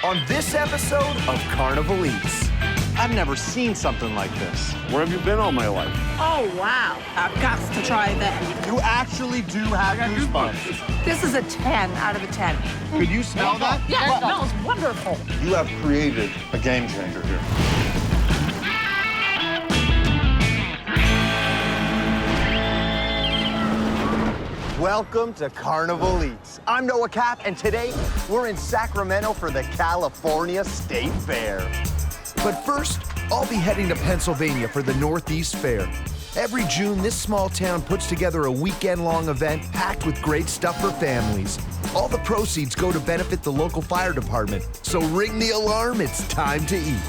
on this episode of Carnival Eats. I've never seen something like this. Where have you been all my life? Oh, wow. I've got to try that. You actually do have goosebumps. This is a 10 out of a 10. Could you smell that? Yeah, it smells wonderful. You have created a game changer here. Welcome to Carnival Eats. I'm Noah Cappe, and today we're in Sacramento for the California State Fair. But first, I'll be heading to Pennsylvania for the Northeast Fair. Every June, this small town puts together a weekend-long event packed with great stuff for families. All the proceeds go to benefit the local fire department. So ring the alarm, it's time to eat.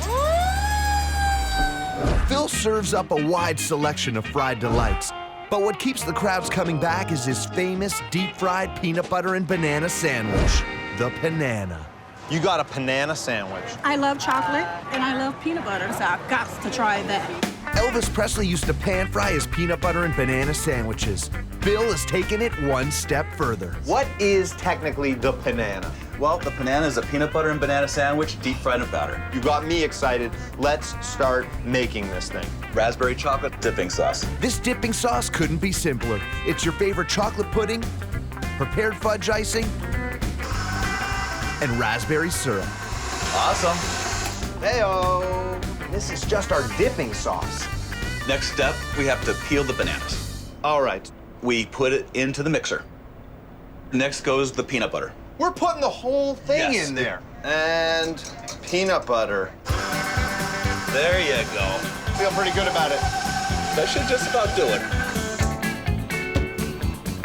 Phil serves up a wide selection of fried delights. But what keeps the crowds coming back is his famous deep-fried peanut butter and banana sandwich, the Panana. You got a Panana sandwich. I love chocolate and I love peanut butter, so I've got to try that. Elvis Presley used to pan-fry his peanut butter and banana sandwiches. Bill has taken it one step further. What is technically the Panana? Well, the Panana is a peanut butter and banana sandwich, deep fried in powder. You got me excited. Let's start making this thing. Raspberry chocolate dipping sauce. This dipping sauce couldn't be simpler. It's your favorite chocolate pudding, prepared fudge icing, and raspberry syrup. Awesome. Hey-o! This is just our dipping sauce. Next step, we have to peel the bananas. All right. We put it into the mixer. Next goes the peanut butter. We're putting the whole thing Yes. in there. And peanut butter. There you go. Feel pretty good about it. That should just about do it.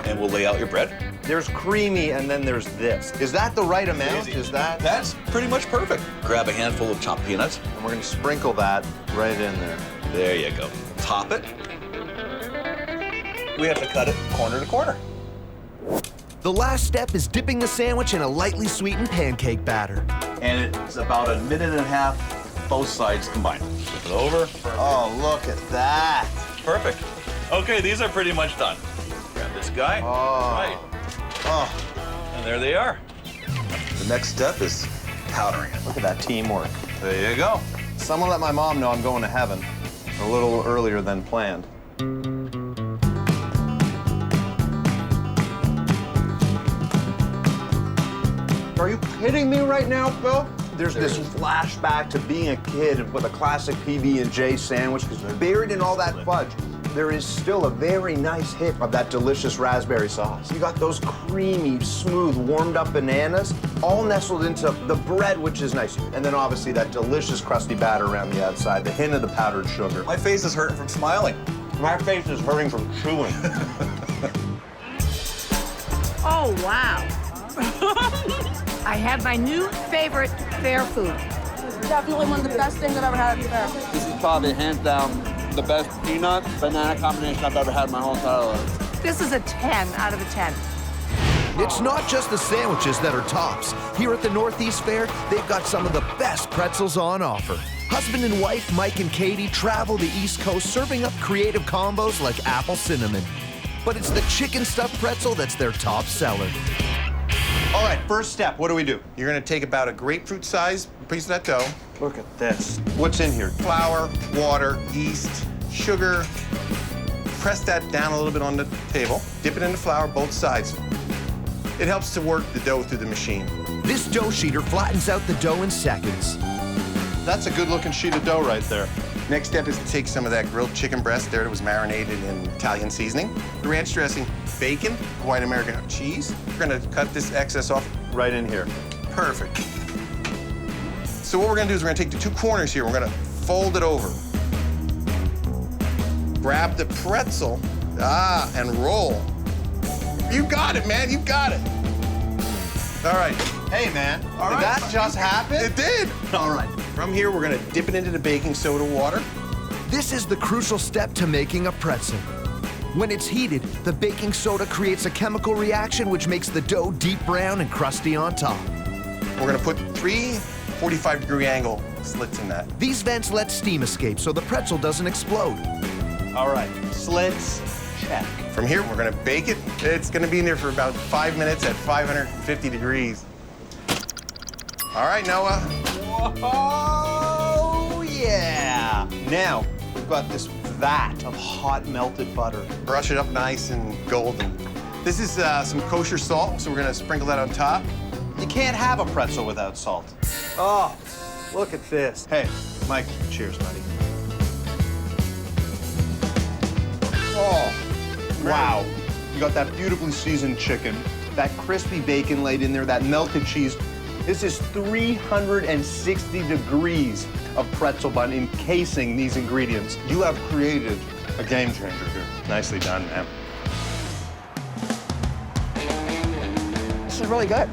And we'll lay out your bread. There's creamy and then there's this. Is that the right amount? Easy. Is that? That's pretty much perfect. Grab a handful of chopped peanuts. And we're gonna sprinkle that right in there. There you go. Top it. We have to cut it corner to corner. The last step is dipping the sandwich in a lightly sweetened pancake batter. And it's about a minute and a half, both sides combined. Flip it over. Perfect. Oh, look at that. Perfect. Okay, these are pretty much done. Grab this guy. Oh. Right. Oh, And there they are. The next step is powdering it. look at that teamwork. There you go. Someone let my mom know I'm going to heaven a little earlier than planned. Are you kidding me right now, Phil? There's this flashback to being a kid with a classic PB&J sandwich, because buried in all that fudge, there is still a very nice hit of that delicious raspberry sauce. You got those creamy, smooth, warmed-up bananas, all nestled into the bread, which is nice. And then obviously that delicious crusty batter around the outside, the hint of the powdered sugar. My face is hurting from smiling. My face is hurting from chewing. Oh, wow. I had my new favorite fair food. Definitely one of the best things I've ever had at the fair. This is probably hands down the best peanut banana combination I've ever had in my whole entire life. This is a 10 out of a 10. It's not just the sandwiches that are tops. Here at the Northeast Fair, they've got some of the best pretzels on offer. Husband and wife Mike and Katie travel the East Coast serving up creative combos like apple cinnamon. But it's the chicken stuffed pretzel that's their top seller. All right, first step, what do we do? You're gonna take about a grapefruit size piece of that dough. Look at this. What's in here? Flour, water, yeast, sugar. Press that down a little bit on the table. Dip it in the flour, both sides. It helps to work the dough through the machine. This dough sheeter flattens out the dough in seconds. That's a good-looking sheet of dough right there. Next step is to take some of that grilled chicken breast there that was marinated in Italian seasoning, the ranch dressing, bacon, white American cheese. We're gonna cut this excess off right in here. Perfect. So what we're gonna do is we're gonna take the two corners here, we're gonna fold it over. Grab the pretzel, and roll. You got it, man, you got it. All right. Hey, man, did that just happen? It did. All right. From here, we're gonna dip it into the baking soda water. This is the crucial step to making a pretzel. When it's heated, the baking soda creates a chemical reaction which makes the dough deep brown and crusty on top. We're gonna put 3 45-degree angle slits in that. These vents let steam escape so the pretzel doesn't explode. All right, slits, check. From here, we're gonna bake it. It's gonna be in there for about 5 minutes at 550 degrees. All right, Noah. Oh, yeah. Now, we've got this vat of hot melted butter. Brush it up nice and golden. This is some kosher salt, so we're gonna sprinkle that on top. You can't have a pretzel without salt. Oh, look at this. Hey, Mike, cheers, buddy. Oh, wow. You got that beautifully seasoned chicken, that crispy bacon laid in there, that melted cheese. This is 360 degrees of pretzel bun encasing these ingredients. You have created a game changer here. Nicely done, man. This is really good.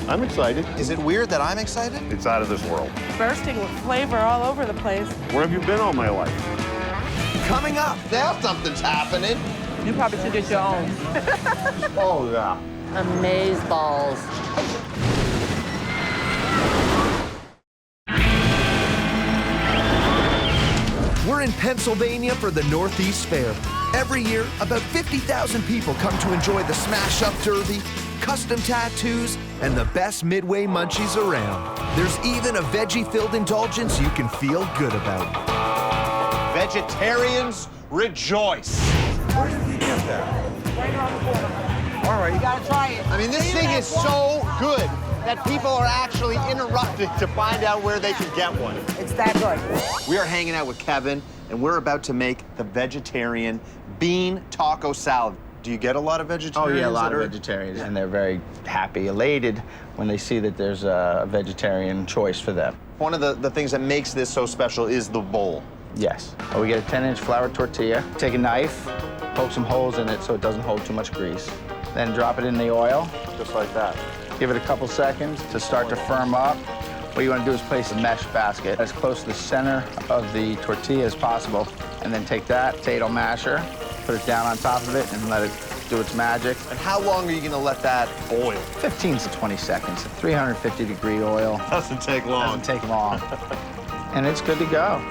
I'm excited. Is it weird that I'm excited? It's out of this world. Bursting with flavor all over the place. Where have you been all my life? Coming up, now something's happening. You probably should get your own. Oh, yeah. Amaze balls. We're in Pennsylvania for the Northeast Fair. Every year, about 50,000 people come to enjoy the smash-up derby, custom tattoos, and the best Midway munchies around. There's even a veggie-filled indulgence you can feel good about. Vegetarians, rejoice. Where did we get that? Right on the corner. All right. You gotta try it. I mean, this thing is so good that people are actually interrupting to find out where they can get one. It's that good. We are hanging out with Kevin, and we're about to make the vegetarian bean taco salad. Do you get a lot of Oh, vegetarians? yeah, a lot of that are- vegetarians, and they're very happy, elated when they see that there's a vegetarian choice for them. One of the things that makes this so special is the bowl. Yes. We get a 10-inch flour tortilla. Take a knife, poke some holes in it so it doesn't hold too much grease. Then drop it in the oil, just like that. Give it a couple seconds to start to firm up. What you want to do is place a mesh basket as close to the center of the tortilla as possible, and then take that potato masher, put it down on top of it, and let it do its magic. And how long are you gonna let that boil? 15 to 20 seconds, 350-degree oil. Doesn't take long. Doesn't take long. And it's good to go.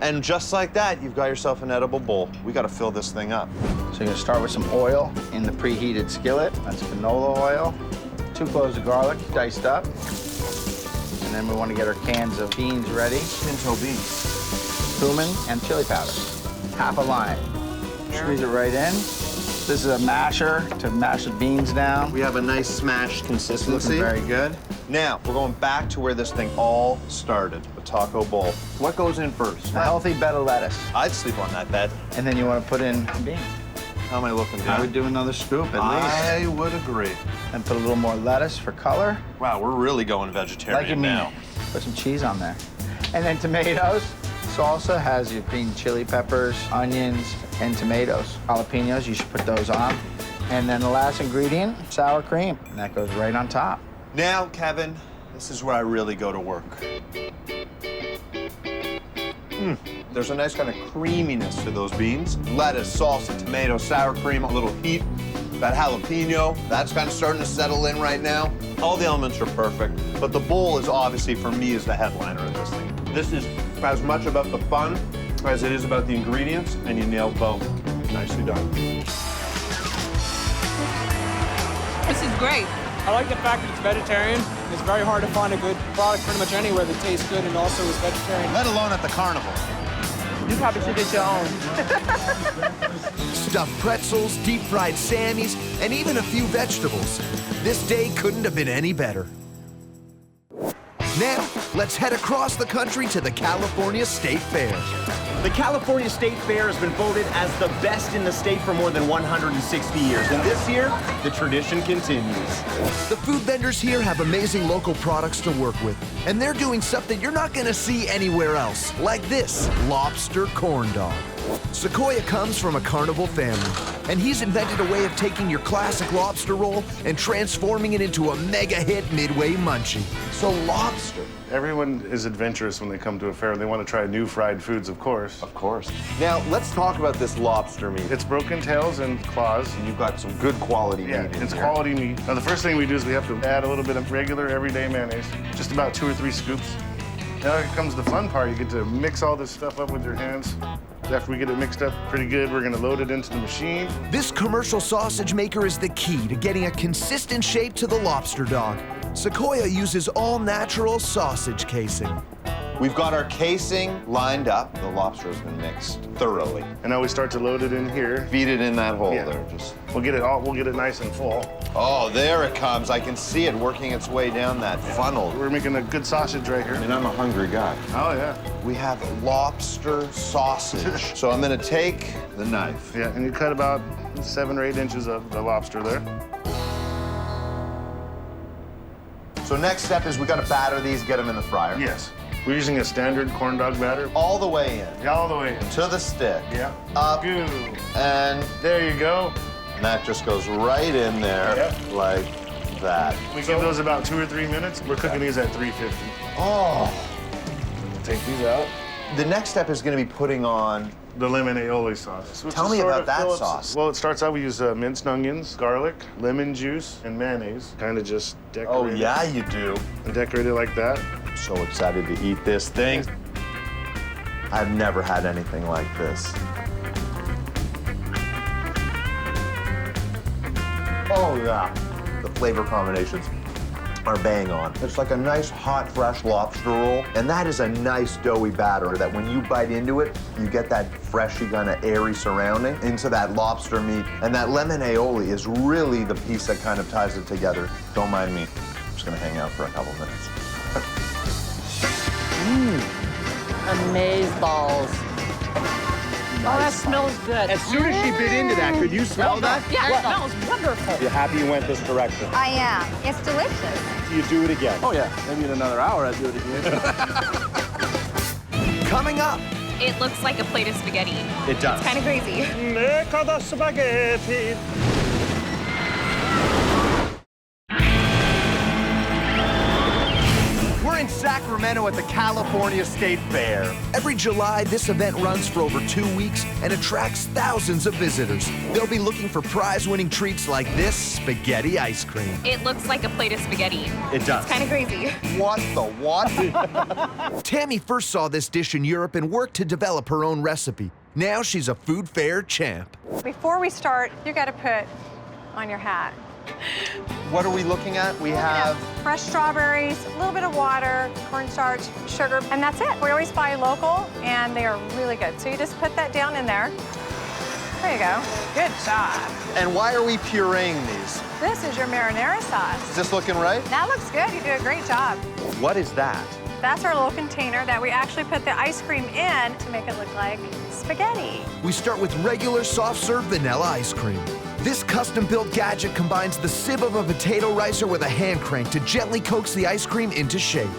And just like that, you've got yourself an edible bowl. We gotta fill this thing up. So you're gonna start with some oil in the preheated skillet. That's canola oil. 2 cloves of garlic, diced up. And then we want to get our cans of beans ready. Pinto beans. Cumin and chili powder. Half a lime. Squeeze it right in. This is a masher to mash the beans down. We have a nice smashed It's consistency. looking very good. Now, we're going back to where this thing all started, the taco bowl. What goes in first? A healthy bed of lettuce. I'd sleep on that bed. And then you want to put in beans. How am I looking, I would do another scoop at least. I would agree. And put a little more lettuce for color. Wow, we're really going Like you vegetarian mean now. it. Put some cheese on there. And then tomatoes. Salsa has your green chili peppers, onions, and tomatoes. Jalapenos, you should put those on. And then the last ingredient, sour cream. And that goes right on top. Now, Kevin, this is where I really go to work. There's a nice kind of creaminess to those beans. Lettuce, salsa, tomato, sour cream, a little heat. That jalapeno, that's kind of starting to settle in right now. All the elements are perfect, but the bowl is obviously, for me, is the headliner of this thing. This is as much about the fun as it is about the ingredients, and you nailed both. Nicely done. This is great. I like the fact that it's vegetarian. It's very hard to find a good product pretty much anywhere that tastes good and also is vegetarian. Let alone at the carnival. You probably should get your own. Stuffed pretzels, deep-fried Sammies, and even a few vegetables. This day couldn't have been any better. Now, let's head across the country to the California State Fair. The California State Fair has been voted as the best in the state for more than 160 years, and this year, the tradition continues. The food vendors here have amazing local products to work with, and they're doing something you're not gonna see anywhere else, like this lobster corn dog. Sequoia comes from a carnival family, and he's invented a way of taking your classic lobster roll and transforming it into a mega hit Midway munchie. So lobster. Everyone is adventurous when they come to a fair. They want to try new fried foods, of course. Of course. Now, let's talk about this lobster meat. It's broken tails and claws. You've got some good quality Yeah, meat in it's here. quality meat. Now, the first thing we do is we have to add a little bit of regular, everyday mayonnaise, just about 2 or 3 scoops. Now here comes the fun part. You get to mix all this stuff up with your hands. After we get it mixed up pretty good, we're gonna load it into the machine. This commercial sausage maker is the key to getting a consistent shape to the lobster dog. Sequoia uses all-natural sausage casing. We've got our casing lined up. The lobster has been mixed thoroughly. And now we start to load it in here. Feed it in that hole Yeah. there. Just. We'll get it nice and full. Oh, there it comes. I can see it working its way down that funnel. We're making a good sausage right here. I mean, I'm a hungry guy. Oh, yeah. We have lobster sausage. So I'm gonna take the knife. Yeah, and you cut about 7 or 8 inches of the lobster there. So next step is we gotta batter these, get them in the fryer. Yes. We're using a standard corn dog batter. All the way in. Yeah, all the way in. To the stick. Yeah. Up. Good. And There you go. that just goes right in there like that. We give those about 2 or 3 minutes. We're cooking these at 350. Oh. Take these out. The next step is gonna be putting on. The lemon aioli sauce. which Tell is me sort about of that Phillips- sauce. Well, it starts out, we use minced onions, garlic, lemon juice, and mayonnaise. Kind of just decorate Oh, it. yeah, you do. And decorate it like that. I'm so excited to eat this thing. I've never had anything like this. Oh, yeah. The flavor combinations are bang on. It's like a nice, hot, fresh lobster roll, and that is a nice, doughy batter that when you bite into it, you get that freshy, kind of airy surrounding into that lobster meat. And that lemon aioli is really the piece that kind of ties it together. Don't mind me. I'm just gonna hang out for a couple minutes. Amaze balls. Oh, that smells good. As soon as she bit into that, could you smell that? Yeah, it smells wonderful. You're happy you went this direction. I am. It's delicious. Do you do it again? Oh, yeah. Maybe in another hour I'd do it again. Coming up, It looks like a plate of spaghetti. It does. Kind of crazy. we're in Sacramento at the California State Fair. Every July, this event runs for over 2 weeks and attracts thousands of visitors. They'll be looking for prize-winning treats like this spaghetti ice cream. It looks like a plate of spaghetti. It does. It's kind of crazy. What the what? Tammy first saw this dish in Europe and worked to develop her own recipe. Now she's a food fair champ. Before we start, you got to put on your hat. What are we looking at? We have Fresh strawberries, a little bit of water, cornstarch, sugar, and that's it. We always buy local, and they are really good. So you just put that down in there. There you go. Good job. And why are we pureeing these? This is your marinara sauce. Is this looking right? That looks good. You do a great job. What is that? That's our little container that we actually put the ice cream in to make it look like spaghetti. We start with regular soft-serve vanilla ice cream. This custom-built gadget combines the sieve of a potato ricer with a hand crank to gently coax the ice cream into shape.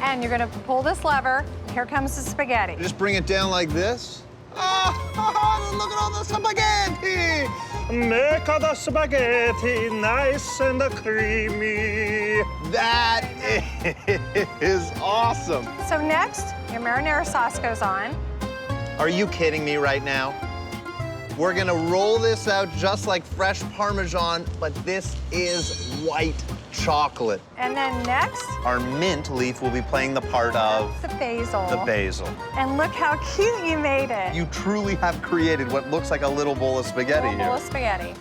And you're gonna pull this lever. Here comes the spaghetti. Just bring it down like this? Oh, look at all the spaghetti! Make the spaghetti nice and creamy. That is awesome. So next, your marinara sauce goes on. Are you kidding me right now? We're gonna roll this out just like fresh Parmesan, but this is white chocolate. And then next, Our mint leaf will be playing the part of the basil. the basil. And look how cute you made it. You truly have created what looks like a little bowl of spaghetti Little bowl here. of spaghetti.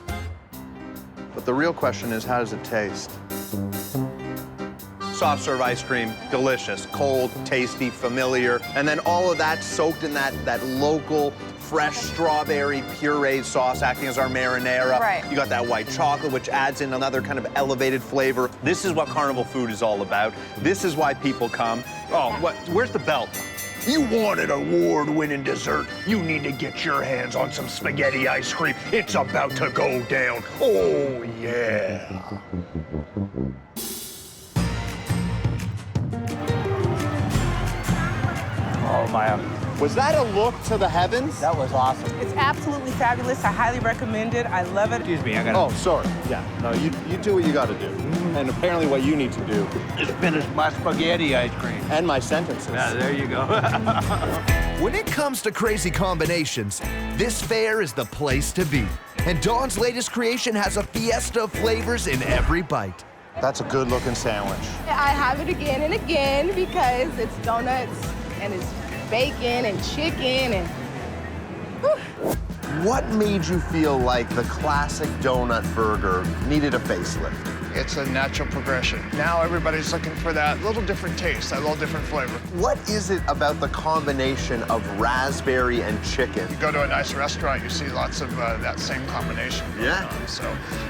But the real question is, how does it taste? Soft serve ice cream, delicious, cold, tasty, familiar, and then all of that soaked in that local fresh strawberry puree sauce acting as our marinara. Right. You got that white chocolate, which adds in another kind of elevated flavor. This is what Carnival Food is all about. This is why people come. Oh, where's the belt? You want an award-winning dessert? You need to get your hands on some spaghetti ice cream. It's about to go down. Oh, yeah. Oh, my. Was that a look to the heavens? That was awesome. It's absolutely fabulous. I highly recommend it. I love it. Excuse me, I got Oh, sorry. Yeah, no, you do what you got to do. And apparently what you need to do. just finished my spaghetti ice cream. And my sentences. Yeah, there you go. When it comes to crazy combinations, this fair is the place to be. And Dawn's latest creation has a fiesta of flavors in every bite. That's a good-looking sandwich. I have it again and again because it's donuts and it's bacon and chicken and What made you feel like the classic donut burger needed a facelift? It's a natural progression. Now everybody's looking for that little different taste, that little different flavor. What is it about the combination of raspberry and chicken? You go to a nice restaurant, you see lots of that same combination. Yeah. So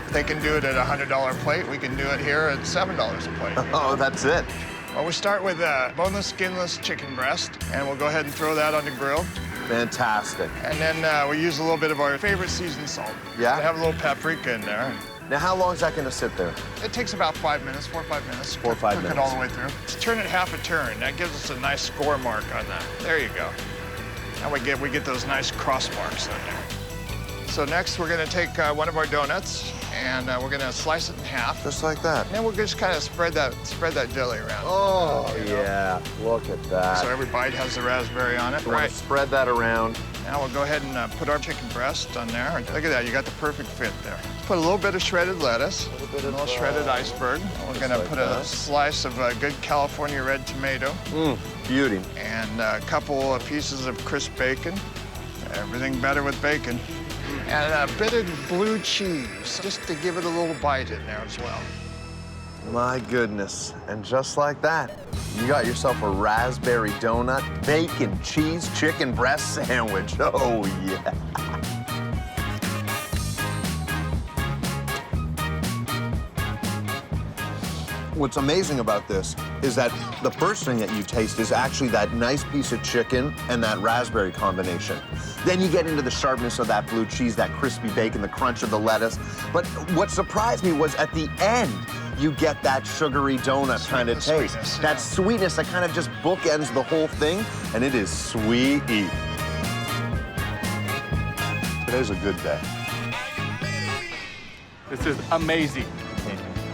if they can do it at a $100 plate, we can do it here at $7 a plate. Oh, that's it. Well, we start with boneless, skinless chicken breast, and we'll go ahead and throw that on the grill. Fantastic. And then we use a little bit of our favorite seasoned salt. Yeah? We have a little paprika in there. Now, how long is that going to sit there? It takes about 5 minutes, 4 or 5 minutes. 4 or 5 Cook minutes. it all the way through. Just turn it half a turn. That gives us a nice score mark on that. There you go. Now we get those nice cross marks in there. So next we're going to take one of our donuts and we're going to slice it in half. Just like that. And then we'll just kind of spread that jelly around. Oh, yeah. Look at that. So every bite has the raspberry on it. So right. Spread that around. Now we'll go ahead and put our chicken breast on there. Look at that, you got the perfect fit there. Put a little bit of shredded lettuce, a little shredded iceberg. We're gonna put a slice of good California red tomato. Beauty. And a couple of pieces of crisp bacon. Everything better with bacon. And a bit of blue cheese, just to give it a little bite in there as well. My goodness. And just like that, you got yourself a raspberry donut, bacon, cheese, chicken breast sandwich. Oh, yeah. What's amazing about this is that the first thing that you taste is actually that nice piece of chicken and that raspberry combination. Then you get into the sharpness of that blue cheese, that crispy bacon, the crunch of the lettuce. But what surprised me was at the end, you get that sugary donut kind of taste. Sweetness, that sweetness that kind of just bookends the whole thing, and it is sweet. Today's a good day. This is amazing.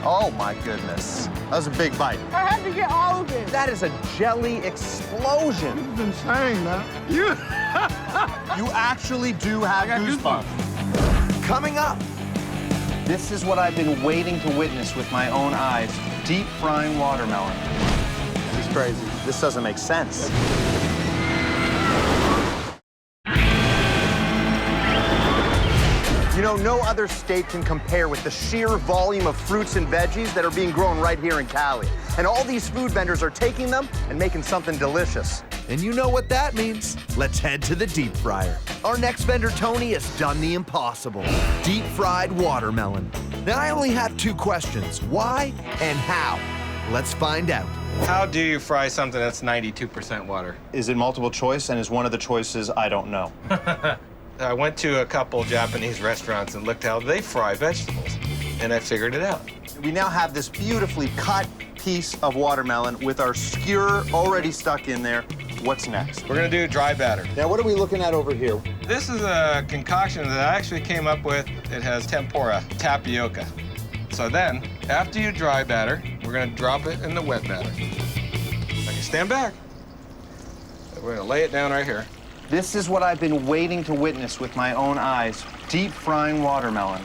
Oh my goodness. That was a big bite. I had to get all of it. That is a jelly explosion. You've been saying that. You actually do have goosebumps. Coming up, this is what I've been waiting to witness with my own eyes. Deep frying watermelon. This is crazy. This doesn't make sense. You know, no other state can compare with the sheer volume of fruits and veggies that are being grown right here in Cali. And all these food vendors are taking them and making something delicious. And you know what that means. Let's head to the deep fryer. Our next vendor, Tony, has done the impossible. Deep fried watermelon. Now, I only have 2 questions. Why and how? Let's find out. How do you fry something that's 92% water? Is it multiple choice, and is one of the choices I don't know? I went to a couple Japanese restaurants and looked how they fry vegetables, and I figured it out. We now have this beautifully cut piece of watermelon with our skewer already stuck in there. What's next? We're gonna do dry batter. Now, what are we looking at over here? This is a concoction that I actually came up with. It has tempura, tapioca. So then, after you dry batter, we're gonna drop it in the wet batter. Okay, stand back. We're gonna lay it down right here. This is what I've been waiting to witness with my own eyes. Deep frying watermelon.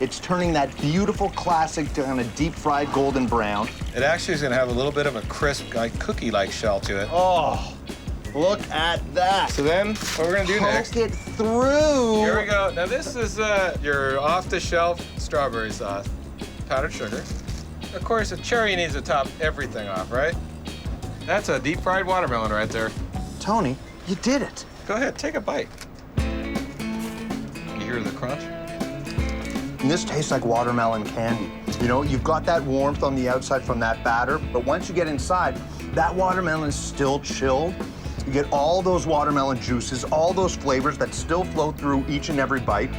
It's turning that beautiful classic to kind of deep fried golden brown. It actually is gonna have a little bit of a crisp, like cookie-like shell to it. Oh, look at that. So then, what we're gonna do next? Poke it through. Here we go. Now this is your off-the-shelf strawberry sauce, powdered sugar. Of course, a cherry needs to top everything off, right? That's a deep fried watermelon right there. Tony, you did it. Go ahead, take a bite. You hear the crunch? And this tastes like watermelon candy. You know, you've got that warmth on the outside from that batter, but once you get inside, that watermelon is still chilled. You get all those watermelon juices, all those flavors that still flow through each and every bite.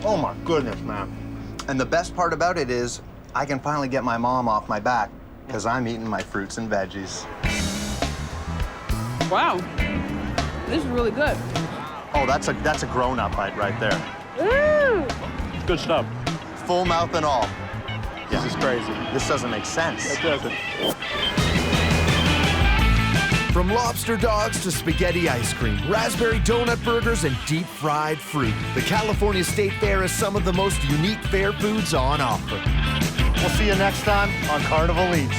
Oh my goodness, man. And the best part about it is I can finally get my mom off my back because I'm eating my fruits and veggies. Wow, this is really good. Oh, that's a grown-up bite right there. Woo! Good stuff. Full mouth and all. This is crazy. This doesn't make sense. It doesn't. From lobster dogs to spaghetti ice cream, raspberry donut burgers, and deep fried fruit, the California State Fair is some of the most unique fair foods on offer. We'll see you next time on Carnival Eats.